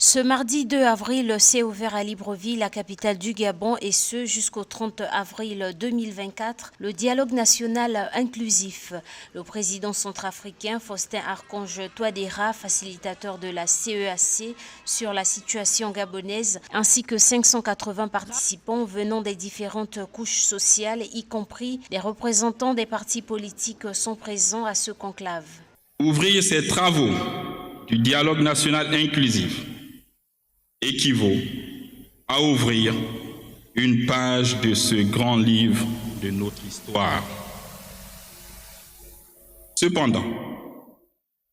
Ce mardi 2 avril s'est ouvert à Libreville, la capitale du Gabon, et ce jusqu'au 30 avril 2024, le dialogue national inclusif. Le président centrafricain Faustin Archange Touadéra, facilitateur de la CEAC sur la situation gabonaise, ainsi que 580 participants venant des différentes couches sociales, y compris les représentants des partis politiques, sont présents à ce conclave. Ouvrir ces travaux du dialogue national inclusif équivaut à ouvrir une page de ce grand livre de notre histoire. Cependant,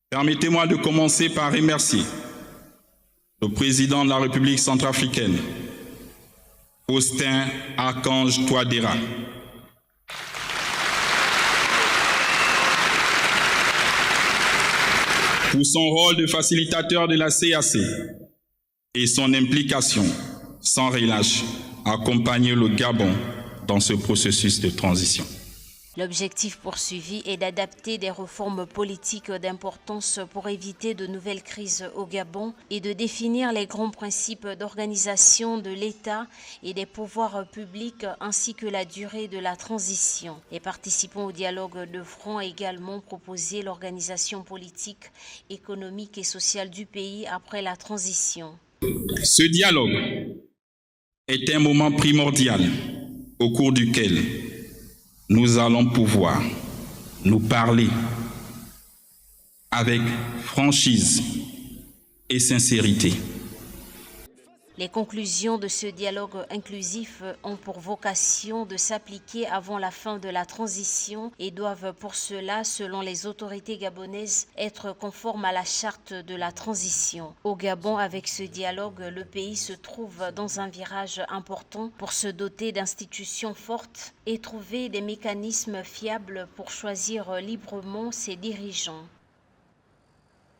permettez-moi de commencer par remercier le président de la République centrafricaine, Faustin Archange Touadéra, pour son rôle de facilitateur de la CEAC et son implication sans relâche à accompagner le Gabon dans ce processus de transition. L'objectif poursuivi est d'adapter des réformes politiques d'importance pour éviter de nouvelles crises au Gabon et de définir les grands principes d'organisation de l'État et des pouvoirs publics ainsi que la durée de la transition. Les participants au dialogue devront également proposer l'organisation politique, économique et sociale du pays après la transition. Ce dialogue est un moment primordial au cours duquel nous allons pouvoir nous parler avec franchise et sincérité. Les conclusions de ce dialogue inclusif ont pour vocation de s'appliquer avant la fin de la transition et doivent pour cela, selon les autorités gabonaises, être conformes à la charte de la transition. Au Gabon, avec ce dialogue, le pays se trouve dans un virage important pour se doter d'institutions fortes et trouver des mécanismes fiables pour choisir librement ses dirigeants.